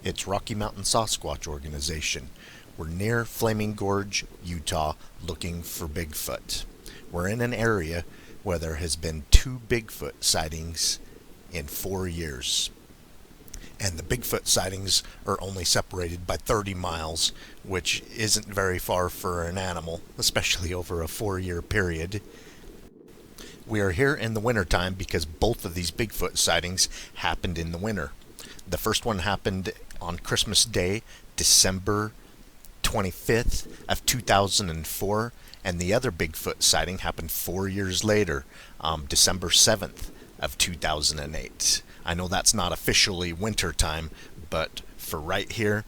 It's Rocky Mountain Sasquatch organization. We're near Flaming Gorge, Utah, looking for Bigfoot. We're in an area where there has been 2 Bigfoot sightings in 4 years. And the Bigfoot sightings are only separated by 30 miles, which isn't very far for an animal, especially over a 4-year period. We are here in the wintertime because both of these Bigfoot sightings happened in the winter. The first one happened on Christmas Day, December 25th of 2004, and the other Bigfoot sighting happened 4 years later, December 7th of 2008. I know that's not officially winter time, but for right here,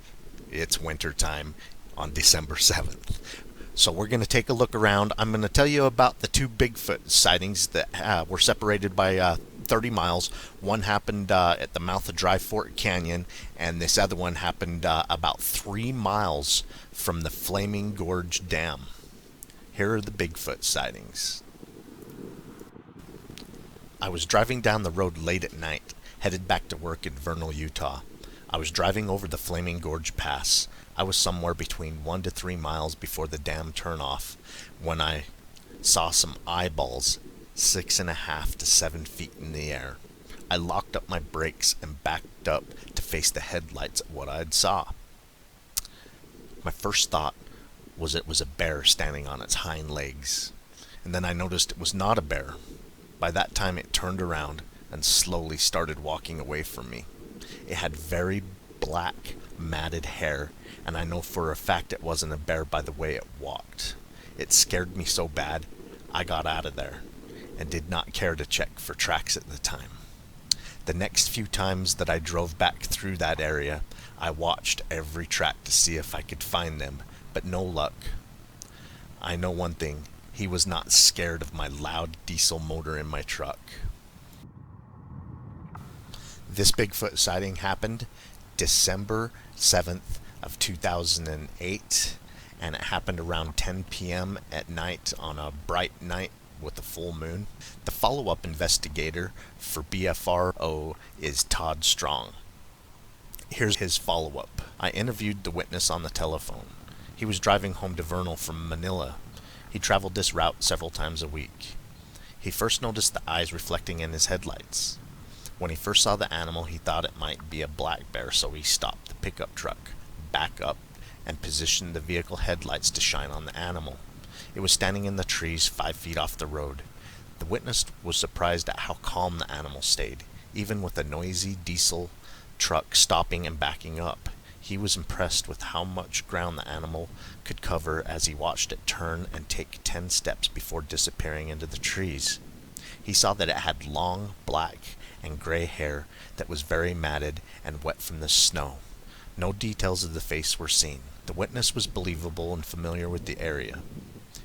it's winter time on December 7th. So we're going to take a look around. I'm going to tell you about the 2 Bigfoot sightings that were separated by 30 miles. One happened at the mouth of Dry Fork Canyon, and this other one happened about 3 miles from the Flaming Gorge Dam. Here are the Bigfoot sightings. I was driving down the road late at night, headed back to work in Vernal, Utah. I was driving over the Flaming Gorge Pass. I was somewhere between 1 to 3 miles before the dam turnoff when I saw some eyeballs 6.5 to 7 feet in the air. I locked up my brakes and backed up to face the headlights at what I'd saw. My first thought was it was a bear standing on its hind legs, and then I noticed it was not a bear. By that time it turned around and slowly started walking away from me. It had very black, matted hair, and I know for a fact it wasn't a bear by the way it walked. It scared me so bad, I got out of there and did not care to check for tracks at the time. The next few times that I drove back through that area, I watched every track to see if I could find them, but no luck. I know one thing, he was not scared of my loud diesel motor in my truck. This Bigfoot sighting happened December 7th of 2008, and it happened around 10 p.m. at night on a bright night with a full moon. The follow-up investigator for BFRO is Todd Strong. Here's his follow-up. I interviewed the witness on the telephone. He was driving home to Vernal from Manila. He traveled this route several times a week. He first noticed the eyes reflecting in his headlights. When he first saw the animal, he thought it might be a black bear, so he stopped the pickup truck, backed up, and positioned the vehicle headlights to shine on the animal. It was standing in the trees 5 feet off the road. The witness was surprised at how calm the animal stayed, even with a noisy diesel truck stopping and backing up. He was impressed with how much ground the animal could cover as he watched it turn and take 10 steps before disappearing into the trees. He saw that it had long, black, and gray hair that was very matted and wet from the snow. No details of the face were seen. The witness was believable and familiar with the area.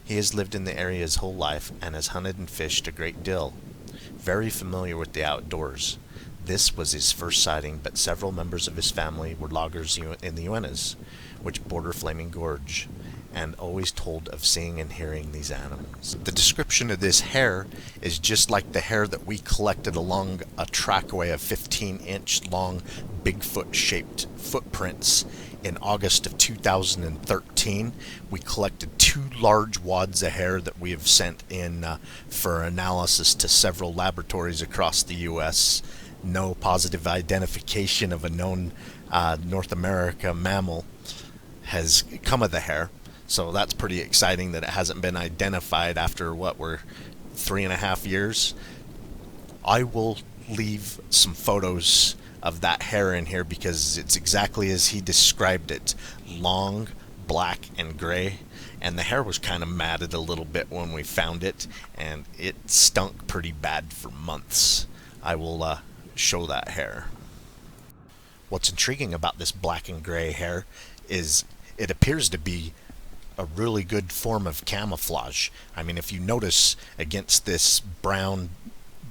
He has lived in the area his whole life and has hunted and fished a great deal. Very familiar with the outdoors. This was his first sighting, but several members of his family were loggers in the Uintas, which border Flaming Gorge, and always told of seeing and hearing these animals. The description of this hair is just like the hair that we collected along a trackway of 15-inch long Bigfoot-shaped footprints in August of 2013. We collected 2 large wads of hair that we have sent in for analysis to several laboratories across the U.S. No positive identification of a known North America mammal has come of the hair. So that's pretty exciting that it hasn't been identified after we're 3.5 years. I will leave some photos of that hair in here because it's exactly as he described it. Long, black, and gray. And the hair was kind of matted a little bit when we found it, and it stunk pretty bad for months. I will show that hair. What's intriguing about this black and gray hair is it appears to be a really good form of camouflage. I mean, if you notice against this brown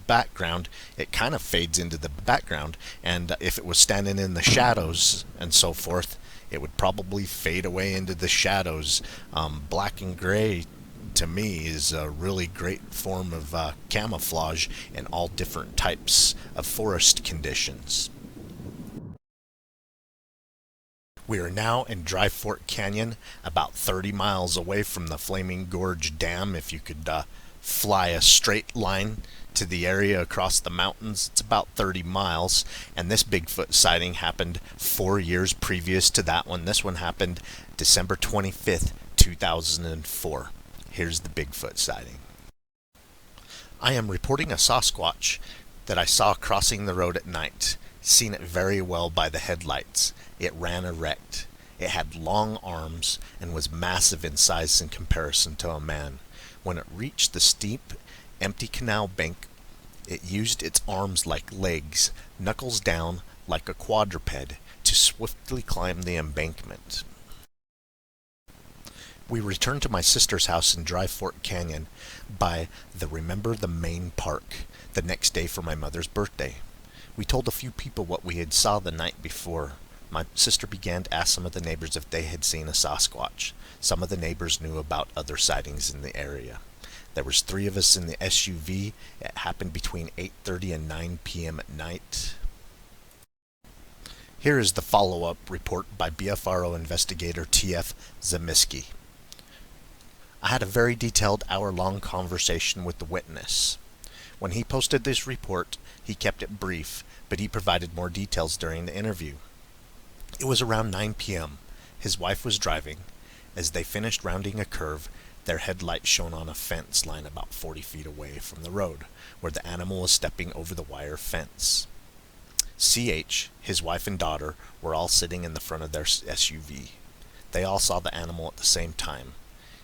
background, it kind of fades into the background, and if it was standing in the shadows and so forth, it would probably fade away into the shadows. Black and gray to me is a really great form of camouflage in all different types of forest conditions. We are now in Dry Fork Canyon, about 30 miles away from the Flaming Gorge Dam. If you could fly a straight line to the area across the mountains, it's about 30 miles. And this Bigfoot sighting happened 4 years previous to that one. This one happened December 25th, 2004. Here's the Bigfoot sighting. I am reporting a Sasquatch that I saw crossing the road at night. Seen it very well by the headlights. It ran erect. It had long arms and was massive in size in comparison to a man. When it reached the steep, empty canal bank, it used its arms like legs, knuckles down like a quadruped, to swiftly climb the embankment. We returned to my sister's house in Dry Fork Canyon by the Remember the Main Park the next day for my mother's birthday. We told a few people what we had saw the night before. My sister began to ask some of the neighbors if they had seen a Sasquatch. Some of the neighbors knew about other sightings in the area. There was 3 of us in the SUV. It happened between 8:30 and 9 p.m. at night. Here is the follow-up report by BFRO investigator T.F. Zamiski. I had a very detailed hour-long conversation with the witness. When he posted this report, he kept it brief, but he provided more details during the interview. It was around 9 p.m. His wife was driving. As they finished rounding a curve, their headlights shone on a fence line about 40 feet away from the road, where the animal was stepping over the wire fence. C.H., his wife and daughter, were all sitting in the front of their SUV. They all saw the animal at the same time.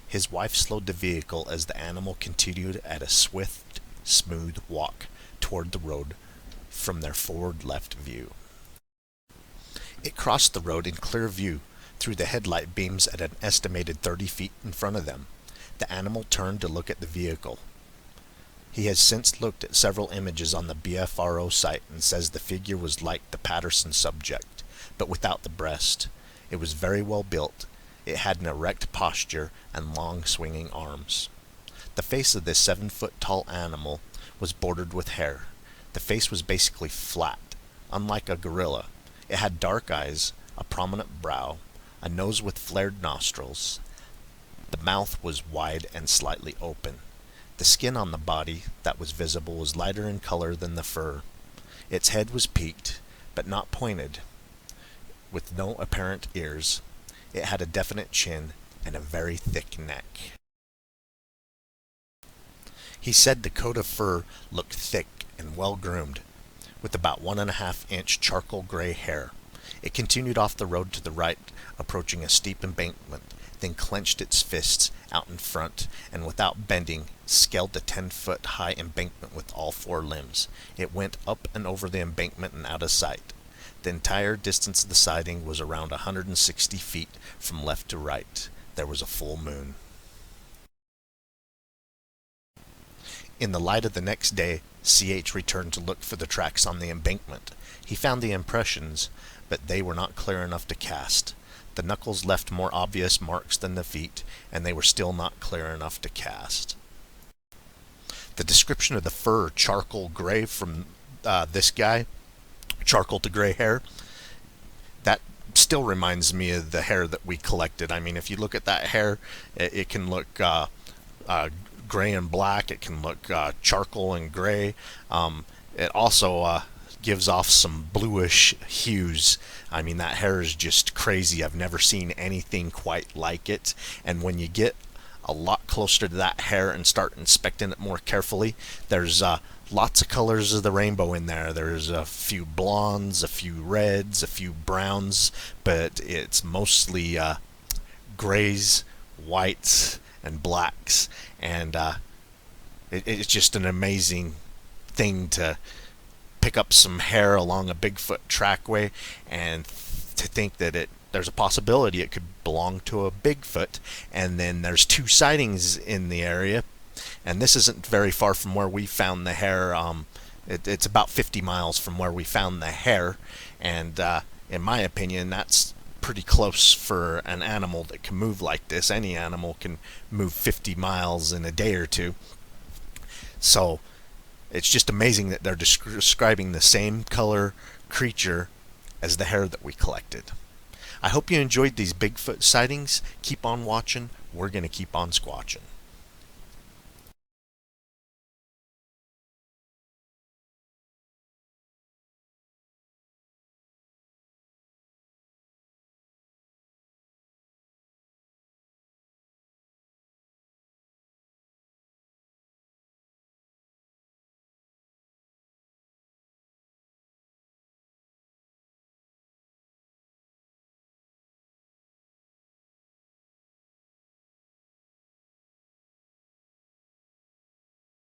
His wife slowed the vehicle as the animal continued at a swift, smooth walk toward the road from their forward left view. It crossed the road in clear view through the headlight beams at an estimated 30 feet in front of them. The animal turned to look at the vehicle. He has since looked at several images on the BFRO site and says the figure was like the Patterson subject, but without the breast. It was very well built. It had an erect posture and long swinging arms. The face of this 7-foot-tall animal was bordered with hair. The face was basically flat, unlike a gorilla. It had dark eyes, a prominent brow, a nose with flared nostrils. The mouth was wide and slightly open. The skin on the body that was visible was lighter in color than the fur. Its head was peaked, but not pointed, with no apparent ears. It had a definite chin and a very thick neck. He said the coat of fur looked thick and well groomed, with about 1.5-inch charcoal gray hair. It continued off the road to the right, approaching a steep embankment, then clenched its fists out in front, and without bending, scaled the 10-foot-high embankment with all 4 limbs. It went up and over the embankment and out of sight. The entire distance of the sighting was around 160 feet from left to right. There was a full moon. In the light of the next day, C.H. returned to look for the tracks on the embankment. He found the impressions, but they were not clear enough to cast. The knuckles left more obvious marks than the feet, and they were still not clear enough to cast. The description of the fur, charcoal gray from this guy, charcoal to gray hair, that still reminds me of the hair that we collected. I mean, if you look at that hair, it can look gray and black. It can look charcoal and gray. It also gives off some bluish hues. I mean, that hair is just crazy. I've never seen anything quite like it. And when you get a lot closer to that hair and start inspecting it more carefully, there's lots of colors of the rainbow in there. There's a few blondes, a few reds, a few browns, but it's mostly grays, whites, and blacks. And it's just an amazing thing to pick up some hair along a Bigfoot trackway and to think that there's a possibility it could belong to a Bigfoot. And then there's 2 sightings in the area, and this isn't very far from where we found the hair. It's about 50 miles from where we found the hair, and in my opinion, that's pretty close for an animal that can move like this. Any animal can move 50 miles in a day or 2. So it's just amazing that they're describing the same color creature as the hair that we collected. I hope you enjoyed these Bigfoot sightings. Keep on watching. We're going to keep on squatching.